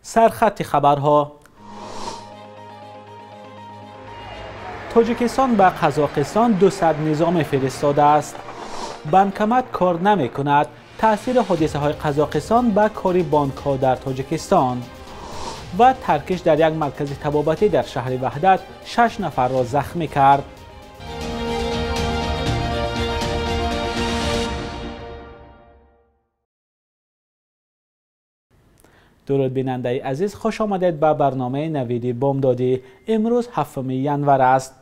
سرخط خبرها: تاجیکستان به قزاقستان 200 نظام فرستاده است. بانکمت کار نمی کند. تاثیر حادثه های قزاقستان به کاری بانک ها در تاجیکستان. و ترکش در یک مرکز طبابتی در شهر وحدت 6 نفر را زخمی کرد. درود بیننده عزیز، خوش آمدید به برنامه نوید بامدادی. امروز 7 ینور است.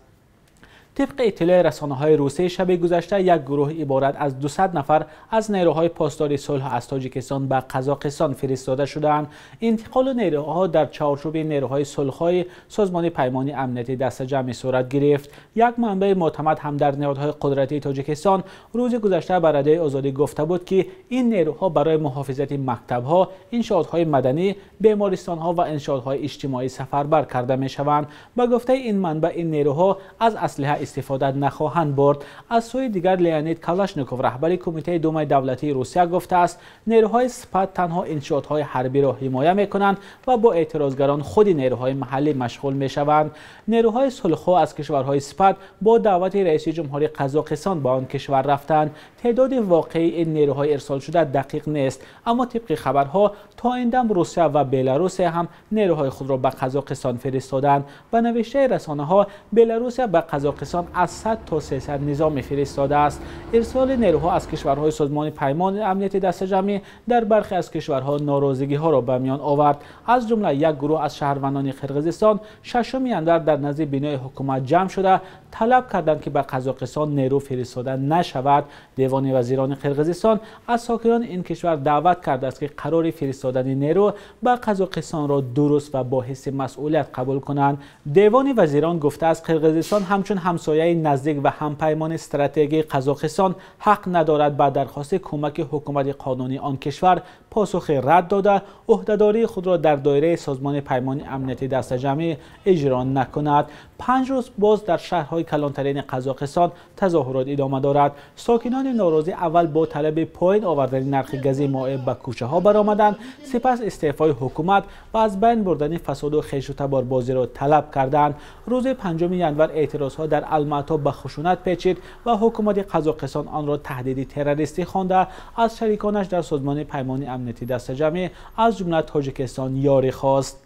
طبق اطلاع رسانه‌های روسیه شب گذشته یک گروه عبارت از 200 نفر از نیروهای پاسداری صلح از تاجیکستان به قزاقستان فرستاده شدند. انتقال نیروها در چارچوب نیروهای صلح‌های سازمان پیمان امنیتی دست جمعی صورت گرفت. یک منبع معتمد هم در نهادهای قدرتی تاجیکستان روز گذشته به رادیوی آزادی گفته بود که این نیروها برای محافظت مکتب‌ها، انشاءات‌های مدنی، بیمارستان‌ها و انشاءات‌های اجتماعی سفربر کرده می‌شوند. به گفته این منبع این نیروها از اسلحه استفاده نخواهند برد. از سوی دیگر لیونید کالاشنیکوف رهبر کمیته دومای دولتی روسیه گفته است نیروهای سپاه تنها انشاءات‌های حربی را حمایت می‌کنند و با اعتراضگران خود نیروهای محلی مشغول می‌شوند. نیروهای صلح‌خواه از کشورهای سپاه با دعوت رئیس جمهوری قزاقستان به آن کشور رفتند. تعداد واقعی این نیروهای ارسال شده دقیق نیست، اما طبق خبرها تا این دم روسیه و بلاروس هم نیروهای خود را به قزاقستان فرستادند. به نوشته رسانه‌ها بلاروس به قزاقستان از 100 تا 300 نظام فرستاده است. ارسال نیروها از کشورهای سازمان پیمان امنیتی دست جمعی در برخی از کشورها ناراضگی‌ها را به میان آورد. از جمله یک گروه از شهروندان قرقیزستان 6 ینور در نزد بینای حکومت جمع شده طلب کردند که به قزاقستان نیرو فرستاده نشود. دیوان وزیران قرقیزستان از ساکنان این کشور دعوت کرده است که قرار فرستادن نیرو به قزاقستان را درست و با حس مسئولیت قبول کنند. دیوان وزیران گفته است قرقیزستان همچون همسایه نزدیک و همپیمان استراتژیک قزاقستان حق ندارد به درخواست کمک حکومت قانونی آن کشور پاسخ رد داده عهدهداری خود را در دایره سازمان پیمان امنیتی دست جمعی اجرا نکند. 5 روز باز در شهرهای کلانترین قزاقستان تظاهرات ادامه دارد. ساکنان ناراضی اول با طلب پایین آوردن نرخ گاز مائع به کوچه ها برآمدند، سپس استعفای حکومت و از بین بردن فساد و خیش و تبار بازی را طلب کردند. روز 5 ینور اعتراض ها در الماتا به خشونت پیچید و حکومت قزاقستان آن را تهدید تروریستی خوانده از شریکانش در سازمان پیمان امنیتی دست جمعی از جمله تاجیکستان یاری خواست.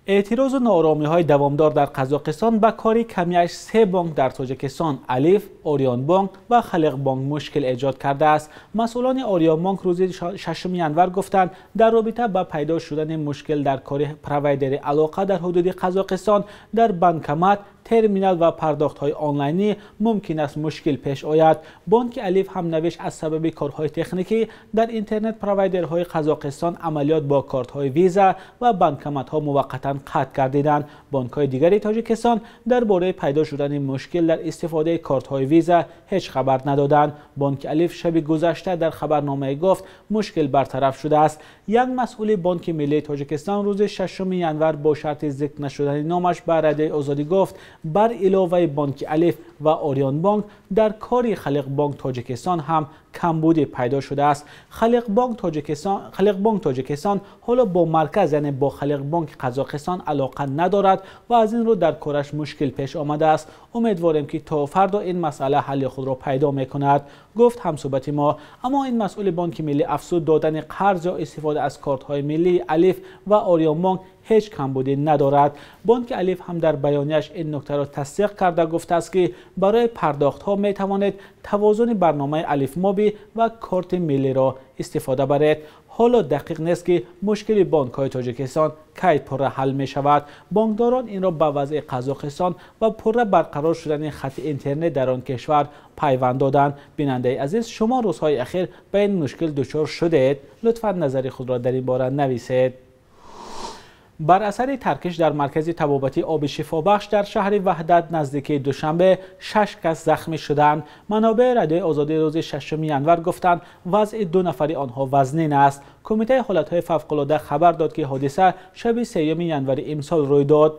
اعتراض و ناآرامی‌های دوامدار در قزاقستان به کاری کمیش 3 بانک در تاجیکستان الف، آریان بانک و خلق بانک مشکل ایجاد کرده است. مسئولان آریان بانک روز 6 ینور گفتند در رابطه با پیدا شدن مشکل در کار پروایدر علاقه در حدود قزاقستان در بانکمت، ترمینال و پرداخت‌های آنلاینی ممکن است مشکل پیش آید. بانک الف هم نوشت از سبب کارهای تکنیکی در اینترنت پروایدرهای قزاقستان عملیات با کارت‌های ویزا و بانکمت‌ها موقتاً قطع گردیدند. بانک‌های دیگری تاجیکستان درباره پیدا شدن مشکل در استفاده کارت‌های ویزا هیچ خبر ندادند. بانک الف شب گذشته در خبرنامه گفت مشکل برطرف شده است. یک مسئول بانک ملی تاجیکستان روز 6 ینور با شرط ذکر نشدن نامش به رادیوی آزادی گفت بر علاوه بانک الف و آریان بانک در کار خلق بانک تاجیکستان هم کمبودی پیدا شده است. خلق بانک تاجیکستان حالا با مرکز یعنی با خلق بانک قزاقستان علاقه ندارد و از این رو در کارش مشکل پیش آمده است. امیدواریم که تا فردا این مسئله حل خود را پیدا میکند، گفت همصحبت ما. اما این مسئول بانک ملی افزود دادن قرض یا استفاده از کارت های ملی الف و آریان بانک هیچ کمبودی ندارد. بانک الف هم در بیانیه‌اش این نکته را تصدیق کرده گفته است که برای پرداخت ها می توانید توازن برنامه الف مابی و کارت ملی را استفاده برید. حالا دقیق نیست که مشکل بانک‌های تاجیکستان کی پره حل می شود. بانکداران این را به وضع قزاقستان و پره برقرار شدن خط اینترنت در آن کشور پیوند دادند. بیننده عزیز، شما روزهای اخیر به این مشکل دچار شدید؟ لطفاً نظر خود را در این باره نویسید. بر اثر ترکش در مرکز طبابتی آب شفابخش در شهر وحدت نزدیک دوشنبه 6 کس زخمی شدند. منابع رادیوی آزادی روز 6 ینور گفتند وضع 2 نفر آنها وزنین است. کمیته حالتهای فوق‌العاده خبر داد که حادثه شب 3 ینور امسال روی داد.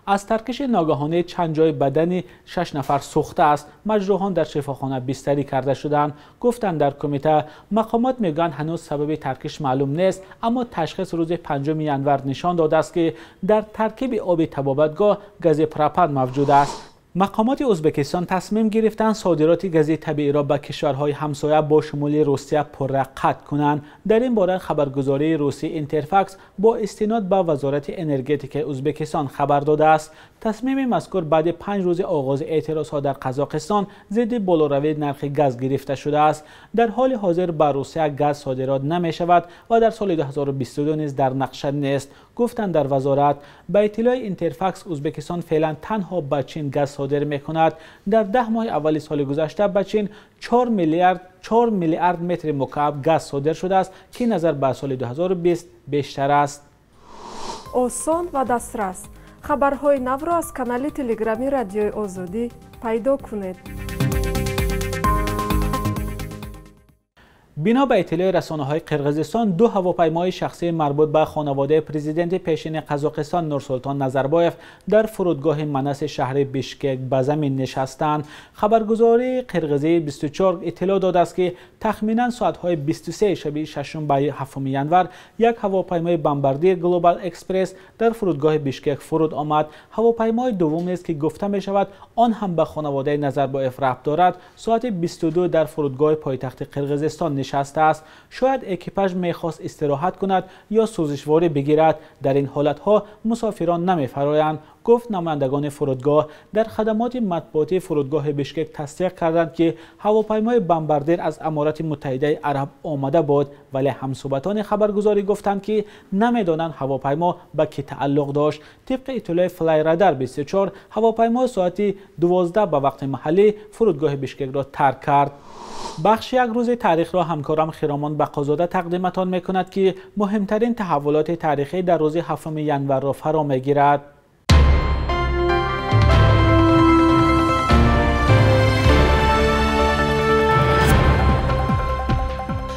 از ترکش ناگهانی چند جای بدن 6 نفر سوخته است. مجروحان در شفاخانه بستری کرده شدند. گفتند در کمیته مقامات میگن هنوز سبب ترکش معلوم نیست، اما تشخیص روز 5 ینور نشان داده است که در ترکیب آب طبابتگاه گاز پروپان موجود است. مقامات ازبکستان تصمیم گرفتند صادرات گاز طبیعی را به کشورهای همسایه با شمول روسیه پره قطع کنند. در این باره خبرگزاری روسی اینترفاکس با استناد به وزارت انرژتیک ازبکستان خبر داده است. تصمیم مذکور بعد 5 روز آغاز اعتراضات در قزاقستان ضد بالاروی نرخ گاز گرفته شده است. در حال حاضر به روسیه گاز صادرات نمی شود و در سال 2022 نیز در نقشه نیست. گفتند در وزارت. به اطلاع اینترفاکس ازبکستان فعلا تنها به چین گاز صادر می‌کند. در 10 ماه اول سال گذشته به چین 4 میلیارد متر مکعب گاز صادر شده است که نظر به سال 2020 بیشتر است. осон ва дастрас хабарҳои навро аз канали телеграми радиои озодӣ пайдо кунед. بنا به اطلاع رسانه‌های قرقیزستان 2 هواپیمای شخصی مربوط به خانواده پرزیدنت پیشین قزاقستان نورسلطان نظربایف در فرودگاه منس شهر بیشکک به زمین نشستند. خبرگزاری قرقیزی 24 اطلاع داده است که تخمیناً ساعت‌های 23 شب 6 به 7 ینور یک هواپیمای بمباردیر گلوبال اکسپرس در فرودگاه بیشکک فرود آمد. هواپیمای دوم است که گفته می شود آن هم به خانواده نظربایف ربط دارد. ساعت 22 در فرودگاه پایتخت قرقیزستان نشسته است. شاید اکیپاژ میخواست استراحت کند یا سوزشواری بگیرد. در این حالتها مسافران نمیفرایند، گفت نمایندگان فرودگاه. در خدمات مطبوعاتی فرودگاه بیشکک تصدیق کردند که هواپیمای بمباردیر از امارات متحده عرب آمده بود، ولی همصحبتان خبرگزاری گفتند که نمیدانند هواپیما به کی تعلق داشت. طبق اطلاع فلای رادار 24 هواپیما ساعت 12 به وقت محلی فرودگاه بیشکک را ترک کرد. بخش یک روز تاریخ را همکارم خرامان بقازاده تقدیمتان میکند که مهمترین تحولات تاریخی در روز 7 ینور را فرا میگیرد.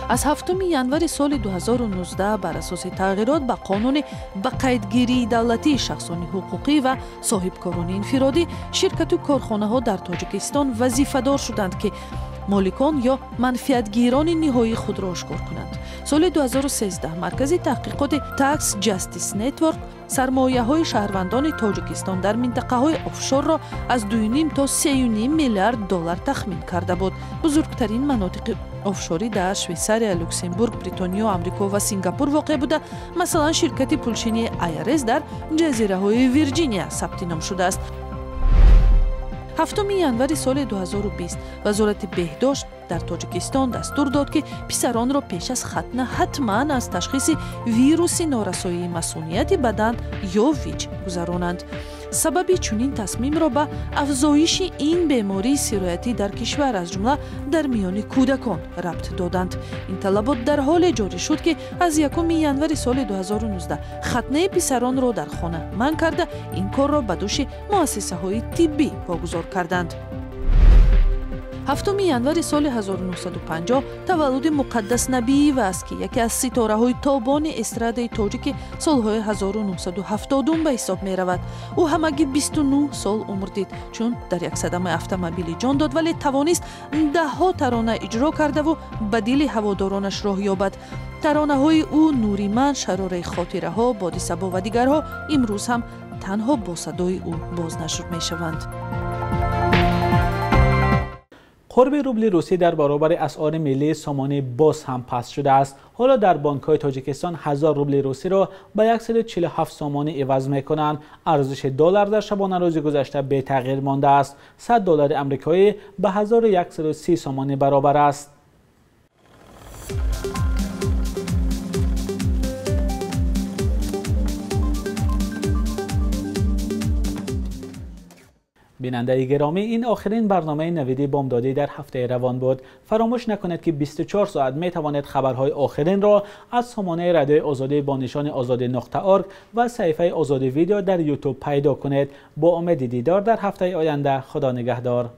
از 7 январи соли 2019 бар асоси тағйирот ба қонуни ба қайдгирии давлатии шахсони ҳуқуқӣ ва соҳибкорони инфиродӣ ширкату корхонаҳо дар тоҷикистон вазифадор шуданд ки моликон ё манфиатгирони ниҳоии худро ошкор кунанд. соли 2013 маркази таҳқиқоти Tax Justice Network сармояҳои шаҳрвандони тоҷикистон дар минтақаҳои офшорро аз 2.5 то 3.5 миллиард доллар тахмин карда буд. бузургтарин манотиқи офшорӣ дар Швейцария, Люксембург, Бритониё, Амрико ва Сингапур воқеъ буда, масалан ширкати пулшинии IRS дар ҷазираҳои Вирҷиния сабти ном шудааст. 7 январи соли 2020 вазорати беҳдошт дар тоҷикистон дастур дод ки писаронро пеш аз хатна ҳатман аз ташхиси вируси норасоии масунияти бадан ё ВИЧ гузаронанд. сабаби чунин тасмимро ба афзоиши ин бемории сироятӣ дар кишвар аз ҷумла дар миёни кӯдакон рабт доданд. ин талабот дар ҳоле ҷорӣ шуд ки аз 1 январи соли 2019 хатнаи писаронро дар хона манъ карда ин корро ба дӯши муассисаҳои тиббӣ вогузор карданд. 7 январи соли 1950 таваллуди Муқаддас Набиева аст ки яке аз ситораҳои тобони эстрадаи тоҷики солҳои 1970 ба ҳисоб меравад. ӯ ҳамагӣ 29 сол умр дид, чун дар як садамаи автомобилӣ ҷон дод, вале тавонист даҳҳо тарона иҷро кардаву ба дили ҳаводоронаш роҳ ёбад. таронаҳои ӯ Нури ман, Шарораи хотираҳо, Бодисабо ва дигарҳо имрӯз ҳам танҳо бо садои ӯ бознашр мешаванд. قرب روبل روسی در برابر اسعار ملی سامانه باز هم پست شده است. حالا در بانک‌های تاجیکستان 1000 روبل روسی را به 147 سامانه عوض می‌کنند. ارزش دلار در شبانه روز گذشته به تغییر مانده است. 100 دلار آمریکایی به 1130 سامانه برابر است. بیننده گرامی، این آخرین برنامه نوید بامدادی در هفته روان بود. فراموش نکنید که 24 ساعت می توانید خبرهای آخرین را از سامانه رادیوی آزادی با نشان azadi.org و صفحه آزادی ویدیو در یوتیوب پیدا کنید. با امید دیدار در هفته آینده. خدا نگهدار.